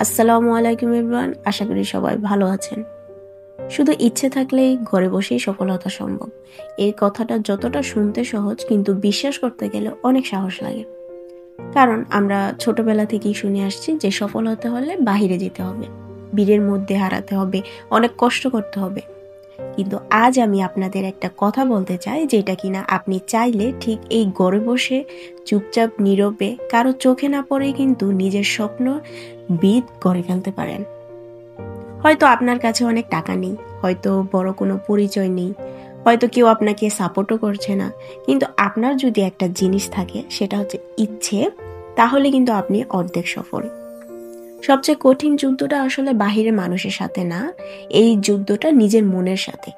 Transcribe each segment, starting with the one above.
আসসালামু আলাইকুম এভরিওয়ান, আশা করি সবাই ভালো আছেন। শুধু ইচ্ছে থাকলেই ঘরে বসেই সফলতা সম্ভব, এই কথাটা যতটা শুনতে সহজ কিন্তু বিশ্বাস করতে গেলে অনেক সাহস লাগে। কারণ আমরা ছোটবেলা থেকেই শুনে আসছি যে সফল হতে হলে বাহিরে যেতে হবে, ভিড়ের মধ্যে হারাতে হবে, অনেক কষ্ট করতে হবে। কিন্তু আজ আমি আপনাদের একটা কথা বলতে চাই, যেটা কিনা আপনি চাইলে ঠিক এই ঘরে বসে চুপচাপ নীরবে কারো চোখে না পড়ে কিন্তু নিজের স্বপ্ন বিদ করে ফেলতে পারেন। হয়তো আপনার কাছে অনেক টাকা নেই, হয়তো বড় কোনো পরিচয় নেই, হয়তো কেউ আপনাকে সাপোর্টও করছে না, কিন্তু আপনার যদি একটা জিনিস থাকে, সেটা হচ্ছে ইচ্ছে, তাহলে কিন্তু আপনি অর্ধেক সফল। সবচেয়ে কঠিন যুদ্ধটা আসলে বাহিরের মানুষের সাথে না, এই যুদ্ধটা নিজের মনের সাথে।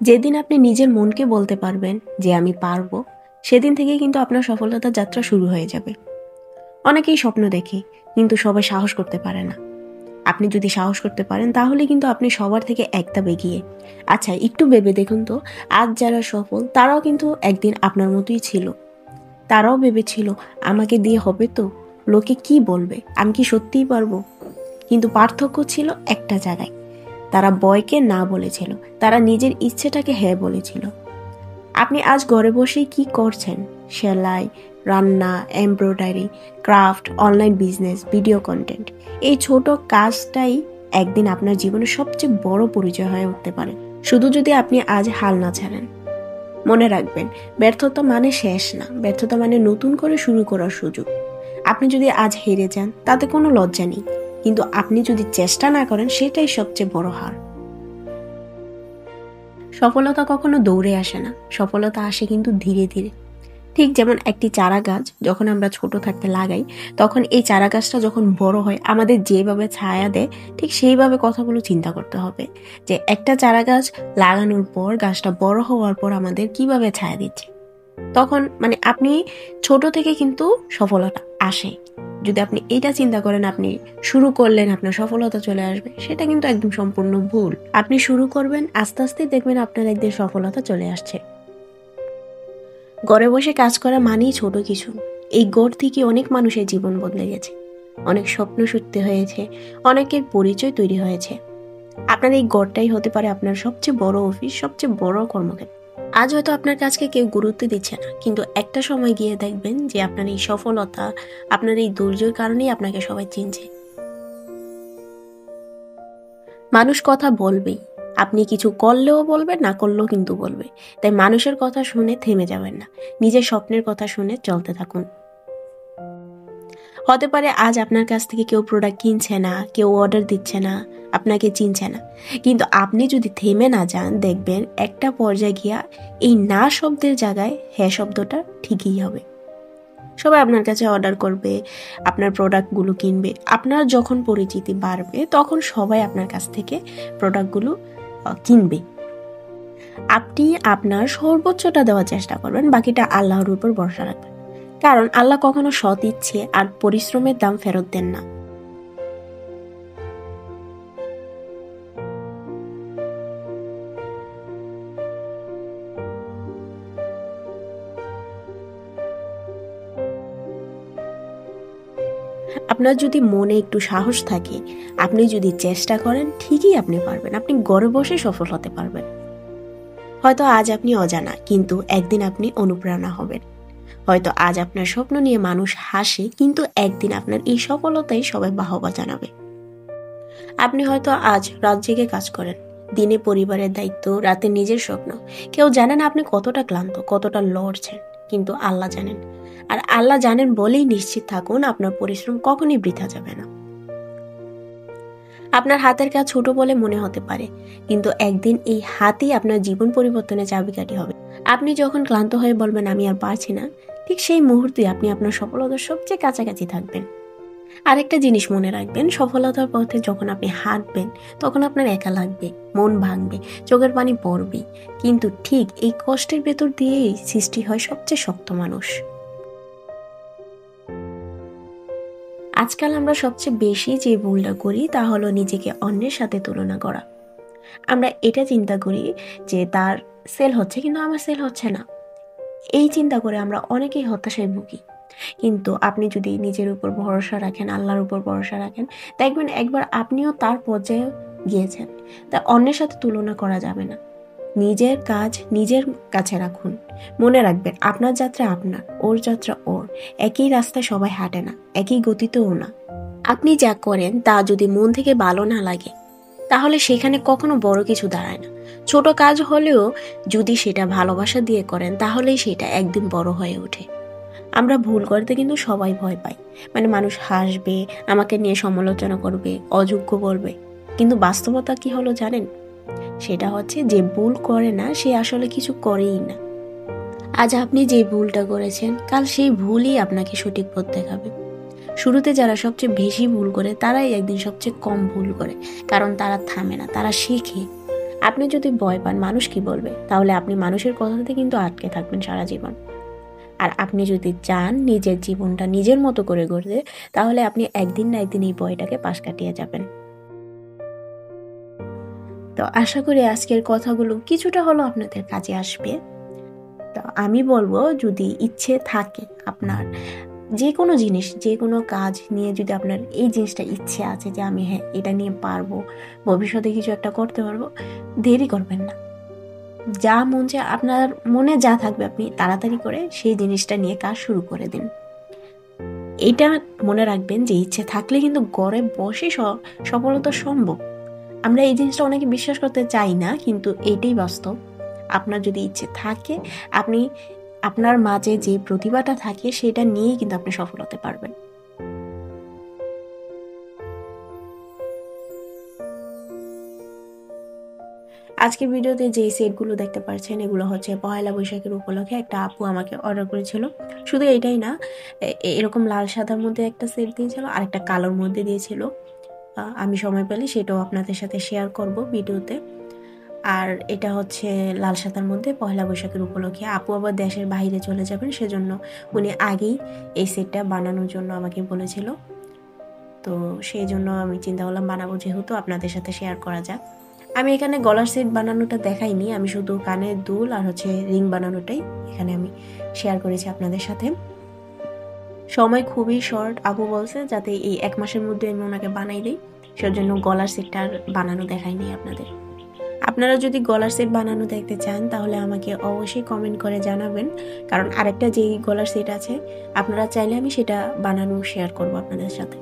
যেদিন আপনি নিজের মনকে বলতে পারবেন যে আমি পারবো, সেদিন থেকে কিন্তু আপনার সফলতার যাত্রা শুরু হয়ে যাবে। অনেকেই স্বপ্ন দেখে, কিন্তু সবাই সাহস করতে পারে না। আপনি যদি সাহস করতে পারেন, তাহলে কিন্তু আপনি সবার থেকে একটা এগিয়ে। আচ্ছা, একটু ভেবে দেখুন তো, আজ যারা সফল তারাও কিন্তু একদিন আপনার মতোই ছিল। তারাও ভেবেছিল আমাকে দিয়ে হবে তো, লোকে কি বলবে, আমি কি সত্যিই পারবো। কিন্তু পার্থক্য ছিল একটা জায়গায়, তারা ভয়কে না বলেছিল, তারা নিজের ইচ্ছেটাকে হ্যাঁ বলেছিল। আপনি আজ ঘরে বসেই কি করছেন? সেলাই, রান্না, embroidery, craft, online business, video content. এই ছোট কাজটাই একদিন আপনার জীবনের সবচেয়ে বড় পরিচয় হয়ে উঠতে পারে, শুধু যদি আপনি আজ হাল না ছাড়েন। মনে রাখবেন, ব্যর্থতা মানে শেষ না, ব্যর্থতা মানে নতুন করে শুরু করার সুযোগ। আপনি যদি আজ হেরে যান, তাতে কোনো লজ্জা নেই, কিন্তু আপনি যদি চেষ্টা না করেন, সেটাই সবচেয়ে বড় হার। সফলতা কখনো দৌড়ে আসে না, সফলতা আসে কিন্তু ধীরে ধীরে। ঠিক যেমন একটি চারা গাছ যখন আমরা ছোট থাকতে লাগাই, তখন এই চারা গাছটা যখন বড় হয়, আমাদের যেভাবে ছায়া দেয়, ঠিক সেইভাবে কথাগুলো চিন্তা করতে হবে যে একটা চারা গাছ লাগানোর পর, গাছটা বড় হওয়ার পর আমাদের কিভাবে ছায়া দিচ্ছে। তখন আপনি ছোট থেকে কিন্তু সফলতা আসে। যদি আপনি এটা চিন্তা করেন আপনি শুরু করলেন, আপনার সফলতা চলে আসবে, সেটা কিন্তু একদম সম্পূর্ণ ভুল। আপনি শুরু করবেন, আস্তে আস্তে দেখবেন আপনার একদিন সফলতা চলে আসছে। ঘরে বসে কাজ করা মানেই ছোট কিছু। এই গড় থেকে অনেক মানুষের জীবন বদলে গেছে, অনেক স্বপ্ন সত্যি হয়েছে, অনেকের পরিচয় তৈরি হয়েছে। আপনার এই গড়টাই হতে পারে আপনার সবচেয়ে বড় অফিস, সবচেয়ে বড় কর্মক্ষেত্র। আজ হয়তো আপনার কাজকে কেউ গুরুত্ব দিচ্ছে না, কিন্তু একটা সময় গিয়ে দেখবেন যে আপনার এই সফলতা, আপনার এই ধৈর্যের কারণেই আপনাকে সবাই চিনছে। মানুষ কথা বলবেই, আপনি কিছু করলেও বলবে, না করলেও কিন্তু বলবে। তাই মানুষের কথা শুনে থেমে যাবেন না, নিজের স্বপ্নের কথা শুনে চলতে থাকুন। হতে পারে আজ আপনার কাছ থেকে কেউ প্রোডাক্ট কিনছে না, কেউ অর্ডার দিচ্ছে না, আপনাকে চিনছে না, কিন্তু আপনি যদি থেমে না যান, দেখবেন একটা পর্যায়ে গিয়া এই না শব্দের জায়গায় হ্যাঁ শব্দটা ঠিকই হবে। সবাই আপনার কাছে অর্ডার করবে, আপনার প্রোডাক্টগুলো কিনবে। আপনার যখন পরিচিতি বাড়বে, তখন সবাই আপনার কাছ থেকে প্রোডাক্টগুলো কিনবে। আপনি আপনার সর্বোচ্চটা দেওয়ার চেষ্টা করবেন, বাকিটা আল্লাহর উপর ভরসা রাখবেন। কারণ আল্লাহ কখনো সৎ ইচ্ছে আর পরিশ্রমের দাম ফেরত দেন না। আপনার যদি মনে একটু সাহস থাকে, আপনি যদি চেষ্টা করেন, ঠিকই আপনি পারবেন। আপনি ঘরে বসে সফল হতে পারবেন। হয়তো আজ আপনি অজানা, কিন্তু একদিন আপনি অনুপ্রেরণা হবেন। হয়তো আজ আপনার স্বপ্ন নিয়ে মানুষ হাসে, কিন্তু একদিন আপনার এই সফলতাই সবাই বাহবা জানাবে। আপনি হয়তো আজ রাত জেগে কাজ করেন, দিনে পরিবারের দায়িত্ব, রাতে নিজের স্বপ্ন। কেউ জানেন আপনি কতটা ক্লান্ত, কতটা লড়ছেন, কিন্তু আল্লাহ জানেন। আর আল্লাহ জানেন বলেই নিশ্চিত থাকুন, আপনার পরিশ্রম কখনই বৃথা যাবে না। আপনার হাতের কাজ ছোট বলে মনে হতে পারে, কিন্তু একদিন এই হাতই আপনার জীবন পরিবর্তনের চাবিকাঠি হবে। আপনি যখন ক্লান্ত হয়ে বলবেন আমি আর পারছি না, ঠিক সেই মুহূর্তে আপনি আপনার সফলতার সবচেয়ে কাছাকাছি থাকবেন। আরেকটা জিনিস মনে রাখবেন, সফলতার পথে যখন আপনি হাঁটবেন, তখন আপনার একা লাগবে, মন ভাঙবে, চোখের পানি পড়বে, কিন্তু ঠিক এই কষ্টের ভেতর দিয়েই সৃষ্টি হয় সবচেয়ে শক্ত মানুষ। আজকাল আমরা সবচেয়ে বেশি যে ভুলটা করি, তা হলো নিজেকে অন্যের সাথে তুলনা করা। আমরা এটা চিন্তা করি যে তার সেল হচ্ছে, কিন্তু আমার সেল হচ্ছে না। এই চিন্তা করে আমরা অনেকেই হতাশায় ভুগি। কিন্তু আপনি যদি নিজের উপর ভরসা রাখেন, আল্লাহর উপর ভরসা রাখেন, দেখবেন একবার আপনিও তার পর্যায়ে গিয়েছেন। তা অন্যের সাথে তুলনা করা যাবে না। নিজের কাজ নিজের কাছে রাখুন। মনে রাখবেন আপনার যাত্রা আপনার, ওর যাত্রা ওর। একই রাস্তায় সবাই হাঁটে না, একই গতিতেও না। আপনি যা করেন তা যদি মন থেকে ভালো না লাগে, তাহলে সেখানে কখনো বড় কিছু দাঁড়ায় না। ছোট কাজ হলেও যদি সেটা ভালোবাসা দিয়ে করেন, তাহলেই সেটা একদিন বড় হয়ে ওঠে। আমরা ভুল করতে কিন্তু সবাই ভয় পাই। মানে মানুষ হাসবে, আমাকে নিয়ে সমালোচনা করবে, অযোগ্য বলবে। কিন্তু বাস্তবতা কি হলো জানেন? সেটা হচ্ছে যে ভুল করে না সে আসলে কিছু করেই না। আজ আপনি যে ভুলটা করেছেন, কাল সেই ভুলই আপনাকে সঠিক পথ দেখাবে। শুরুতে যারা সবচেয়ে বেশি ভুল করে তারাই একদিন সবচেয়ে কম ভুল করে, কারণ তারা থামে না, তারা শেখে। আপনি যদি ভয় পান মানুষ কি বলবে, তাহলে আপনি মানুষের কথাতে কিন্তু আটকে থাকবেন সারা জীবন। আর আপনি যদি চান নিজের জীবনটা নিজের মতো করে গড়তে, তাহলে আপনি একদিন না একদিন এই ভয়টাকে পাশ কাটিয়ে যাবেন। তো আশা করি আজকের কথাগুলো কিছুটা হলো আপনাদের কাজে আসবে। তো আমি বলবো, যদি ইচ্ছে থাকে আপনার, যে কোনো জিনিস, যে কোনো কাজ নিয়ে যদি আপনার এই জিনিসটা ইচ্ছে আছে যে আমি হ্যাঁ এটা নিয়ে পারবো, ভবিষ্যতে কিছু একটা করতে পারবো, দেরি করবেন না। যা মন চায়, আপনার মনে যা থাকবে আপনি তাড়াতাড়ি করে সেই জিনিসটা নিয়ে কাজ শুরু করে দিন। এটা মনে রাখবেন যে ইচ্ছে থাকলে কিন্তু ঘরে বসে সফলতা সম্ভব। আমরা এই জিনিসটা অনেকে বিশ্বাস করতে চাই না, কিন্তু এইটাই বাস্তব। আপনার যদি ইচ্ছে থাকে, আপনি আপনার মাঝে যে প্রতিভাটা থাকে সেটা নিয়েই কিন্তু আপনি সফল হতে পারবেন। আজকের ভিডিওতে যে সেটগুলো দেখতে পাচ্ছেন, এগুলো হচ্ছে পয়লা বৈশাখের উপলক্ষে একটা আপু আমাকে অর্ডার করেছিল। শুধু এটাই না, এরকম লাল সাদার মধ্যে একটা সেট দিয়েছিল আর একটা কালোর মধ্যে দিয়েছিল। আমি সময় পেলে সেটাও আপনাদের সাথে শেয়ার করব ভিডিওতে। আর এটা হচ্ছে লাল সাদার মধ্যে পয়লা বৈশাখের উপলক্ষে। আপু আবার দেশের বাইরে চলে যাবেন, সেজন্য উনি আগেই এই সেটটা বানানোর জন্য আমাকে বলেছিল। তো সেই জন্য আমি চিন্তা করলাম বানাবো, যেহেতু আপনাদের সাথে শেয়ার করা যাক। আমি এখানে গলার সেট বানানোটা দেখাইনি, আমি শুধু কানের দুল আর হচ্ছে রিং বানানোটাই এখানে আমি শেয়ার করেছি আপনাদের সাথে। সময় খুবই শর্ট, আপু বলছে যাতে এই 1 মাসের মধ্যে আমি ওনাকে বানাই দিই, সেজন্য গলার সেটটা বানানো দেখাইনি আপনাদের। আপনারা যদি গলার সেট বানানো দেখতে চান, তাহলে আমাকে অবশ্যই কমেন্ট করে জানাবেন, কারণ আরেকটা যেই গলার সেট আছে আপনারা চাইলে আমি সেটা বানানো শেয়ার করব আপনাদের সাথে।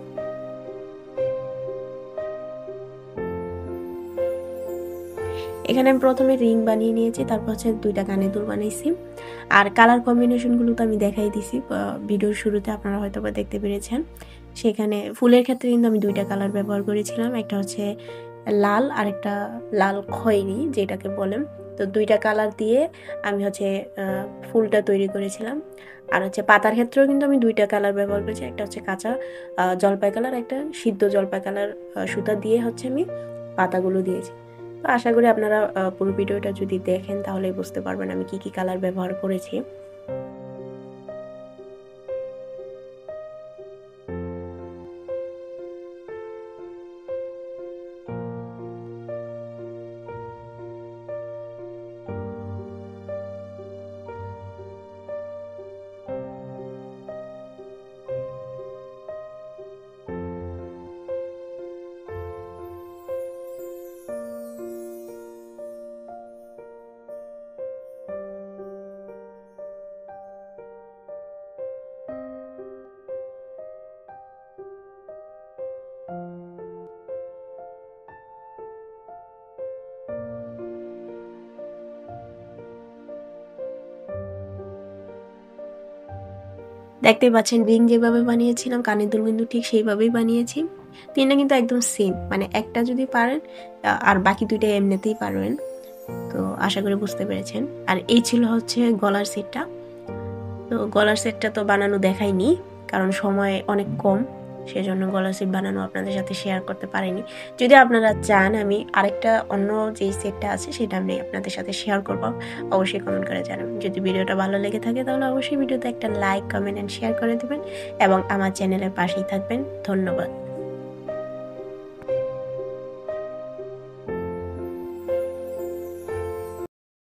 এখানে আমি প্রথমে রিং বানিয়ে নিয়েছি, তারপর হচ্ছে 2টা কানের দুল বানাইছি। আর কালার কম্বিনেশনগুলো তো আমি দেখাই দিছি ভিডিওর শুরুতে, আপনারা হয়তো বা দেখতে পেরেছেন। সেখানে ফুলের ক্ষেত্রে কিন্তু আমি 2টা কালার ব্যবহার করেছিলাম, একটা হচ্ছে লাল আর একটা লাল খয়েরি যেটাকে বলেন। তো 2টা কালার দিয়ে আমি হচ্ছে ফুলটা তৈরি করেছিলাম। আর হচ্ছে পাতার ক্ষেত্রেও কিন্তু আমি 2টা কালার ব্যবহার করেছি, একটা হচ্ছে কাঁচা জলপাই কালার, একটা সিদ্ধ জলপাই কালার সুতা দিয়ে হচ্ছে আমি পাতাগুলো দিয়েছি। তো আশা করি আপনারা পুরো ভিডিওটা যদি দেখেন তাহলে বুঝতে পারবেন আমি কি কি কালার ব্যবহার করেছি। দেখতেই পাচ্ছেন রিং যেভাবে বানিয়েছিলাম, কানের দুল কিন্তু ঠিক সেইভাবেই বানিয়েছি। 3টা কিন্তু একদম সেম, মানে একটা যদি পারেন আর বাকি 2টা এমনিতেই পারবেন। তো আশা করি বুঝতে পেরেছেন। আর এই ছিল হচ্ছে গলার সেটটা। তো গলার সেটটা তো বানানো দেখাইনি, কারণ সময় অনেক কম, সেজন্য গলার সেট বানানো আপনাদের সাথে শেয়ার করতে পারিনি। যদি আপনারা চান আমি আরেকটা অন্য যে সেটটা আছে সেটা আমি আপনাদের সাথে শেয়ার করব, অবশ্যই কমেন্ট করে জানাবেন। যদি ভিডিওটা ভালো লেগে থাকে তাহলে অবশ্যই ভিডিওতে একটা লাইক, কমেন্ট এন্ড শেয়ার করে দিবেন এবং আমার চ্যানেলের পাশেই থাকবেন। ধন্যবাদ।